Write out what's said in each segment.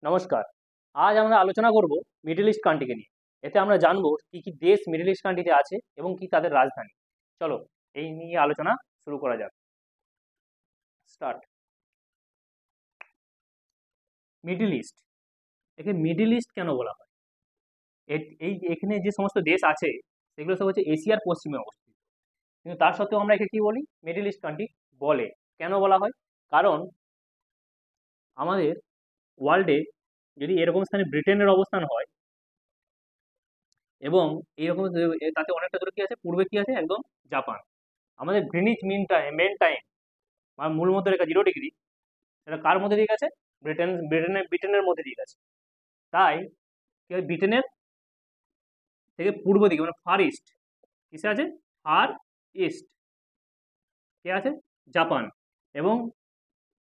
নমস্কার। আজ আমরা আলোচনা করব মিডল ইস্ট কান্ট্রিকে নিয়ে। এতে আমরা জানবো কি কি দেশ মিডল ইস্ট কান্ট্রিতে আছে এবং কি তাদের রাজধানী। চলো এই নিয়ে আলোচনা শুরু করা যাক। স্টার্ট। মিডল ইস্ট, একে মিডল ইস্ট কেন বলা হয়? এই এখানে যে সমস্ত দেশ আছে সেগুলো সব হচ্ছে এশিয়ার পশ্চিমে অবস্থিত, কিন্তু তার সত্ত্বেও আমরা একে কি বলি? মিডল ইস্ট কান্ট্রি বলে। কেন বলা হয়? কারণ আমাদের ওয়ার্ল্ডে যদি এরকম স্থানে ব্রিটেনের অবস্থান হয় এবং এইরকম তাতে অনেকটা দূরে কি আছে, পূর্বে কি আছে, একদম জাপান। আমাদের গ্রিনিচ মেন টাইম বা মূল মধ্যরেখা 0 ডিগ্রি, সেটা কার মধ্যে দিয়ে গেছে? ব্রিটেনের মধ্যে দিয়ে গেছে। তাই কি হয়, ব্রিটেনের থেকে পূর্ব দিকে মানে ফার ইস্ট কিসে আছে? ফার ইস্ট কে আছে? জাপান। এবং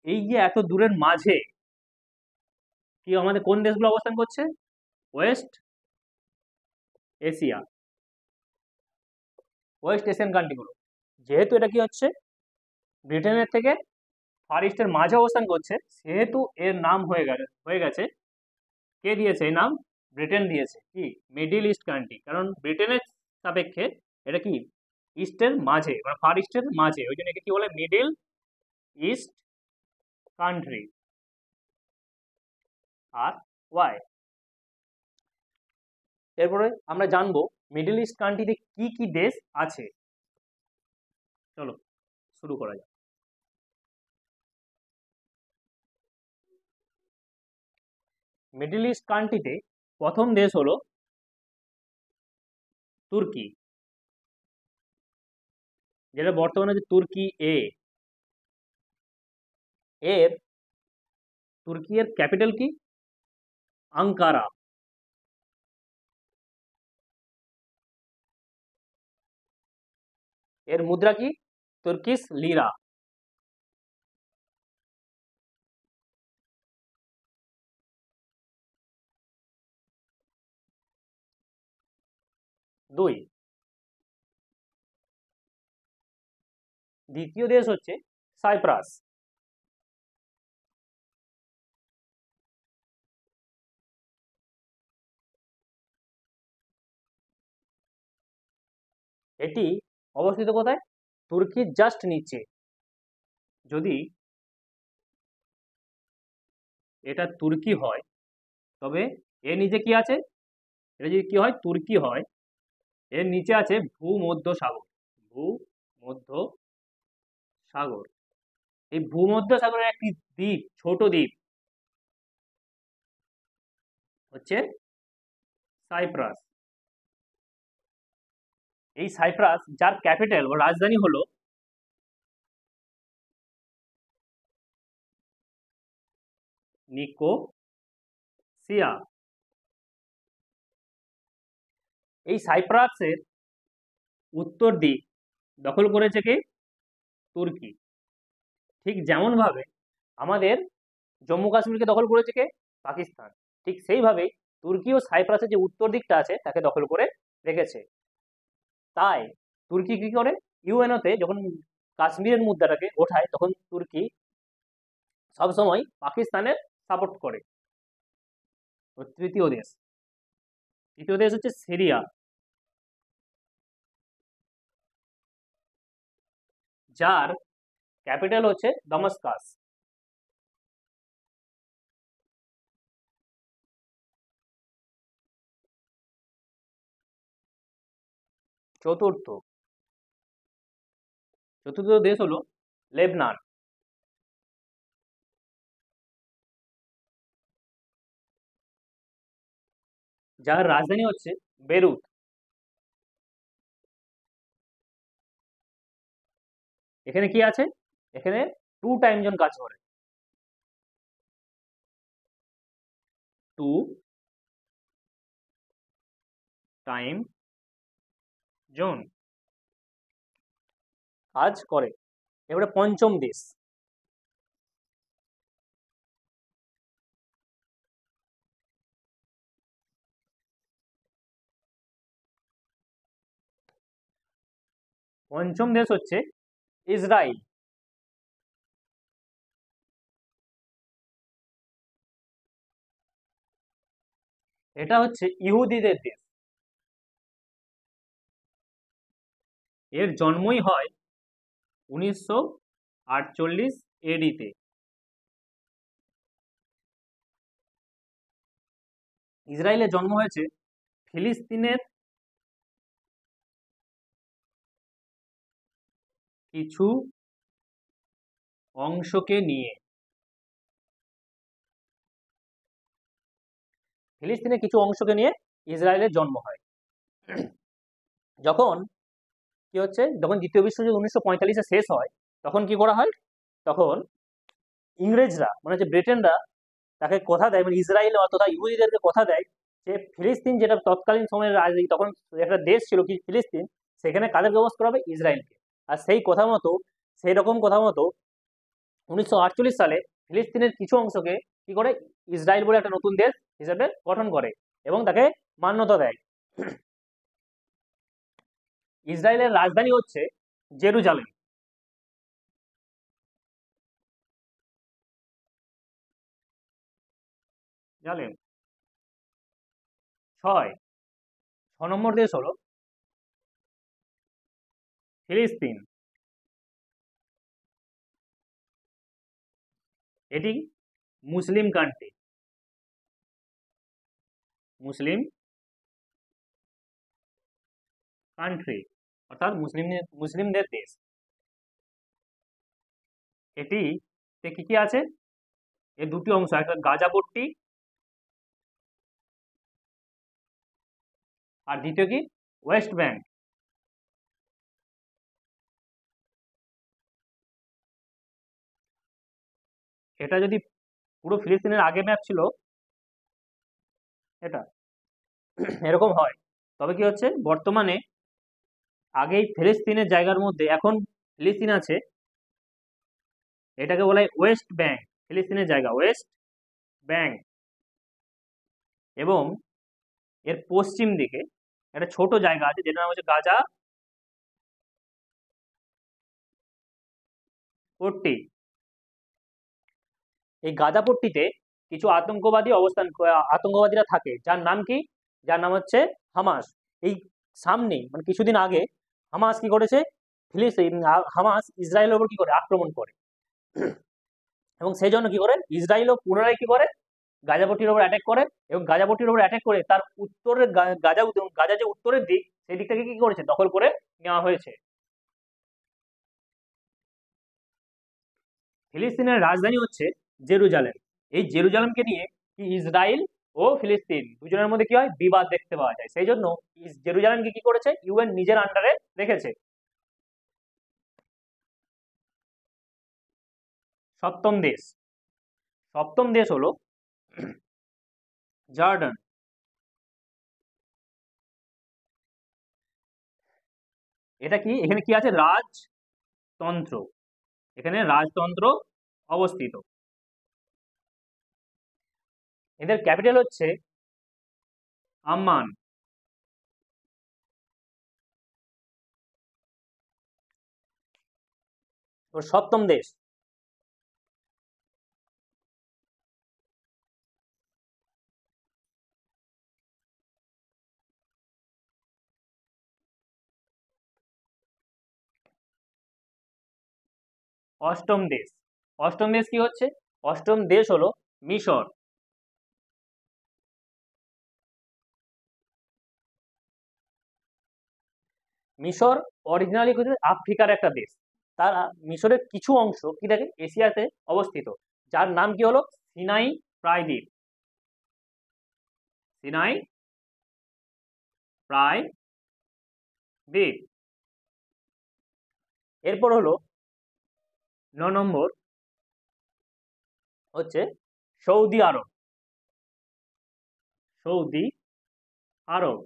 এই যে এত দূরের মাঝে কি আমাদের কোন দেশগুলো অবস্থান করছে? ওয়েস্ট এশিয়া, ওয়েস্ট এশিয়ান কান্ট্রিগুলো। যেহেতু এটা কি হচ্ছে, ব্রিটেনের থেকে ফার ইস্টের মাঝে অবস্থান করছে, সেহেতু এর নাম হয়ে গেছে, কে দিয়েছে এই নাম? ব্রিটেন দিয়েছে কি মিডিল ইস্ট কান্ট্রি। কারণ ব্রিটেনের সাপেক্ষে এটা কি ইস্টের মাঝে, মানে ফার ইস্টের মাঝে, ওই জন্য একে কি বলে? Middle east country. আর ওয়াই, এরপরে আমরা জানবো মিডল ইস্ট কান্ট্রিতে কি কি দেশ আছে। চলো শুরু করা যাক। মিডল ইস্ট কান্ট্রিতে প্রথম দেশ হলো তুর্কি, যেটা বর্তমানে হচ্ছে তুর্কি এর তুর্কি এর ক্যাপিটাল কি? আঙ্কারা। এর মুদ্রা কি? তুর্কিশ লিরা। দুই, দ্বিতীয় দেশ হচ্ছে সাইপ্রাস। এটি অবস্থিত কোথায়? তুর্কির জাস্ট নিচে। যদি এটা তুর্কি হয় তবে এর নিচে কি আছে? এটা যদি কি হয়, তুর্কি হয়, এর নিচে আছে ভূমধ্য সাগর। ভূমধ্য সাগর। এই ভূমধ্য সাগরের একটি দ্বীপ, ছোট দ্বীপ হচ্ছে সাইপ্রাস। এই সাইপ্রাস, যার ক্যাপিটাল বা রাজধানী হলো নিকোসিয়া। এই সাইপ্রাসের উত্তর দিক দখল করেছে কে? তুর্কি। ঠিক যেমন ভাবে আমাদের জম্মু কাশ্মীরকে দখল করেছে কে? পাকিস্তান। ঠিক সেইভাবেই তুর্কি ও সাইপ্রাসের যে উত্তর দিকটা আছে তাকে দখল করে রেখেছে। তাই তুর্কি কি করে, ইউএনওতে যখন কাশ্মীরের মুদ্রাটাকে ওঠায় তখন তুর্কি সবসময় পাকিস্তানের সাপোর্ট করে। তৃতীয় দেশ, তৃতীয় দেশ হচ্ছে সিরিয়া, যার ক্যাপিটাল হচ্ছে দমাস্কাস। চতুর্থ, চতুর্থ দেশ হলো লেবনান, যার রাজধানী হচ্ছে বেরুত। এখানে কি আছে? এখানে 2 টাইম জোন কাজ করে। 2 টাইম জোন কাজ করে। এবারে পঞ্চম দেশ, পঞ্চম দেশ হচ্ছে ইসরায়েল। এটা হচ্ছে ইহুদিদের দেশ। এর জন্মই হয় 1948 এডিতে। ইসরায়েলের জন্ম হয়েছে ফিলিস্তিনের কিছু অংশকে নিয়ে। ফিলিস্তিনের কিছু অংশকে নিয়ে ইসরায়েলের জন্ম হয়। যখন কি হচ্ছে, যখন দ্বিতীয় বিশ্বযুদ্ধ 1945-এ শেষ হয়, তখন কি করা হয়, তখন ইংরেজরা মানে হচ্ছে ব্রিটেনরা তাকে কথা দেয়, মানে ইসরায়েল তথা ইহুদিদেরকে কথা দেয় যে ফিলিস্তিন, যেটা তৎকালীন সময়ের রাজনীতি, তখন একটা দেশ ছিল কি ফিলিস্তিন, সেখানে কাদের ব্যবস্থা করা হবে, ইসরায়েলকে। আর সেই কথা মতো, সেই রকম কথা মতো 1948 সালে ফিলিস্তিনের কিছু অংশকে কি করে, ইসরায়েল বলে একটা নতুন দেশ হিসেবে গঠন করে এবং তাকে মান্যতা দেয়। ইসরায়েলের রাজধানী হচ্ছে জেরুজালেম। জানেন? 6 নম্বর দেশ হলো ফিলিস্তিন। এটি মুসলিম কান্ট্রি, মুসলিম কান্ট্রি, অর্থাৎ মুসলিমদের দেশ। এটিতে কি কি আছে, এর দুটি অংশ, একটা গাজা পট্টি আর দ্বিতীয় কি, ওয়েস্ট ব্যাংক। এটা যদি পুরো ফিলিস্তিনের আগে ম্যাপ ছিল এটা এরকম হয়, তবে কি হচ্ছে বর্তমানে আগেই ফিলিস্তিনের জায়গার মধ্যে এখন ফিলিস্তিন আছে, এটাকে বলা হয় ওয়েস্ট ব্যাংক, ফিলিস্তিনের জায়গা ওয়েস্ট ব্যাংক। এবং এর পশ্চিম দিকে একটা ছোট জায়গা আছে যেটার নাম হচ্ছে গাজা পট্টি। এই গাজা পট্টিতে কিছু আতঙ্কবাদীরা থাকে, যার নাম কি, যার নাম হচ্ছে হামাস। এই সামনে মানে কিছুদিন আগে হামাস কি করেছে, হামাস ইসরায়েলের উপর কি করে, আক্রমণ করে। এবং সেই জন্য কি করে, ইসরায়েলও পুনরায় কি করে, গাজাপট্টির উপর অ্যাটাক করে। এবং গাজাপট্টির উপর অ্যাটাক করে তার উত্তরের গাজা যে উত্তরের দিক, সেই দিকটাকে কি করেছে, দখল করে নেওয়া হয়েছে। ফিলিস্তিনের রাজধানী হচ্ছে জেরুজালেম। এই জেরুজালেমকে নিয়ে কি ইসরায়েল ও ফিলিস্তিন দুজনের মধ্যে কি হয়, বিবাদ দেখতে পাওয়া যায়। সেই জন্য জেরুজালেমকে কি করেছে, ইউএন নিজের আন্ডারে রেখেছে। সপ্তম দেশ, সপ্তম দেশ হলো জর্ডান। এটা কি, এখানে কি আছে, রাজতন্ত্র, এখানে রাজতন্ত্র অবস্থিত। এদের ক্যাপিটাল হচ্ছে আম্মান। ওর সপ্তম দেশ। অষ্টম দেশ, অষ্টম দেশ কি হচ্ছে, অষ্টম দেশ হলো মিশর। মিশর অরিজিনালি কিন্তু আফ্রিকার একটা দেশ। তার মিশরের কিছু অংশ কি থাকে, এশিয়াতে অবস্থিত, যার নাম কি হলো সিনাই প্রায়দ্বীপ। সিনাই প্রায়দ্বীপ। এরপর হলো 9 নম্বর হচ্ছে সৌদি আরব। সৌদি আরব,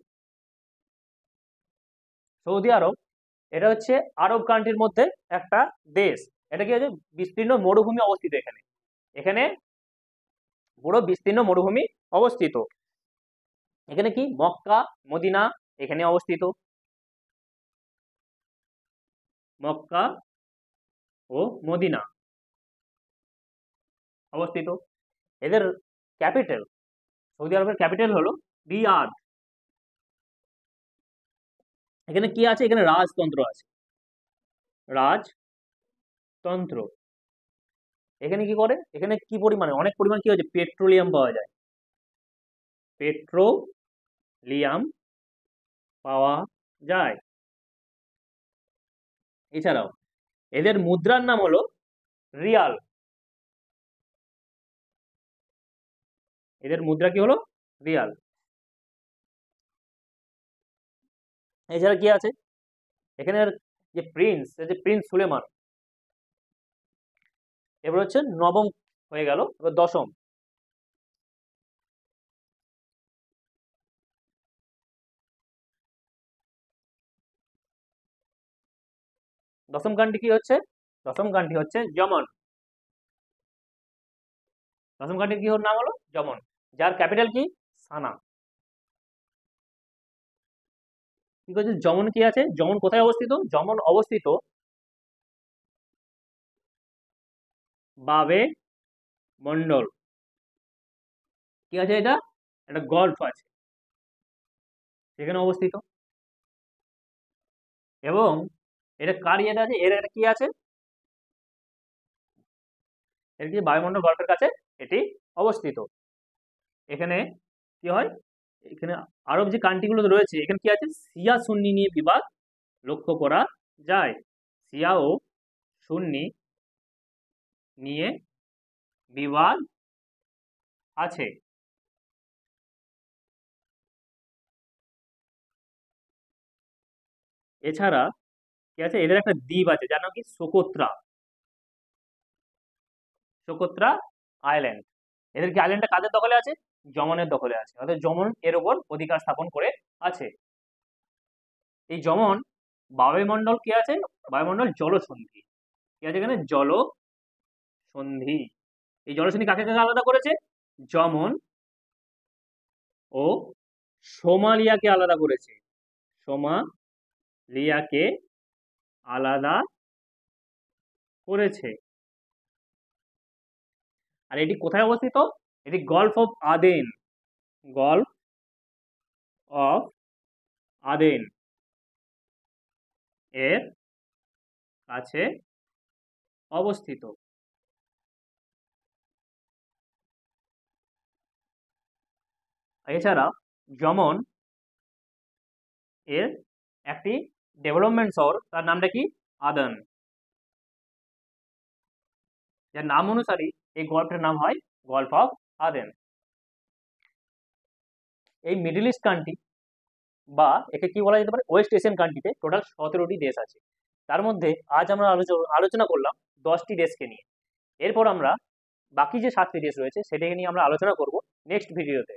সৌদি আরব এটা হচ্ছে আরব কান্ট্রির মধ্যে একটা দেশ। এটা কি হচ্ছে, বিস্তীর্ণ মরুভূমি অবস্থিত এখানে, এখানে পুরো বিস্তীর্ণ মরুভূমি অবস্থিত। এখানে কি মক্কা মদিনা এখানে অবস্থিত, মক্কা ও মদিনা অবস্থিত। এদের ক্যাপিটাল, সৌদি আরবের ক্যাপিটাল হলো রিয়াদ। এখানে কি আছে? এখানে রাজতন্ত্র আছে, রাজতন্ত্র। এখানে কি করে? এখানে কি পরিমাণে, অনেক পরিমাণ কি হচ্ছে, পেট্রোলিয়াম পাওয়া যায়, পেট্রোলিয়াম পাওয়া যায়। এছাড়াও এদের মুদ্রার নাম হলো রিয়াল। এদের মুদ্রা কি হলো? রিয়াল। এছাড়া কি আছে? এখানের যে প্রিন্স, যে প্রিন্স সুলেমান, এবার হচ্ছে নবম হয়ে গেল, এবার দশম। দশম গানটি কি হচ্ছে? দশম গানটি হচ্ছে যমন। দশম গানটির কি নাম হলো? যমন। যার ক্যাপিটাল কি? সানা। কি করছে? যমন কি আছে? যমন কোথায় অবস্থিত? যমন অবস্থিত বাবে মন্ডল। কি আছে এটা? একটা গল্ফ আছে, সেখানে অবস্থিত। এবং এটা কার ইয়েতে আছে? এর একটা কি আছে? এর কি বায়ুমণ্ডল গল্ফের কাছে এটি অবস্থিত। এখানে কি হয়? এখানে আরব যে কান্ট্রিগুলো রয়েছে, এখানে কি আছে? শিয়া সুন্নি নিয়ে বিবাদ লক্ষ্য করা যায়। শিয়া ও সুন্নি নিয়ে বিবাদ আছে। এছাড়া কি আছে? এদের একটা দ্বীপ আছে যার নাম কি? সোকোত্রা। Socotra island. এদের কি আইল্যান্ডটা কাদের দখলে আছে? যমনের দখলে আছে, অর্থাৎ যমন এর উপর অধিকার স্থাপন করে আছে। এই যমন বায়ুমণ্ডল কি আছে? বায়ুমণ্ডল জলসন্ধি। কি আছে এখানে? জলসন্ধি। এই জলসন্ধি কাকে কাকে আলাদা করেছে? যমন ও সোমালিয়াকে আলাদা করেছে। সোমালিয়াকে আলাদা করেছে। আর এটি কোথায় অবস্থিত? এটি golf of Aden, golf of Aden এর কাছে অবস্থিত। এছাড়া যমন এর একটি ডেভেলপমেন্ট শহর, তার নামটা কি? আদান। যার নাম অনুসারে এই গল্পের নাম হয় গল্ফ অফ আদেন। এই মিডল ইস্ট কান্ট্রি, বা একে কি বলা যেতে পারে, ওয়েস্ট এশিয়ান কান্ট্রিতে টোটাল 17টি দেশ আছে। তার মধ্যে আজ আমরা আলোচনা করলাম 10টি দেশকে নিয়ে। এরপর আমরা বাকি যে 7টি দেশ রয়েছে সেটাকে নিয়ে আমরা আলোচনা করব নেক্সট ভিডিওতে।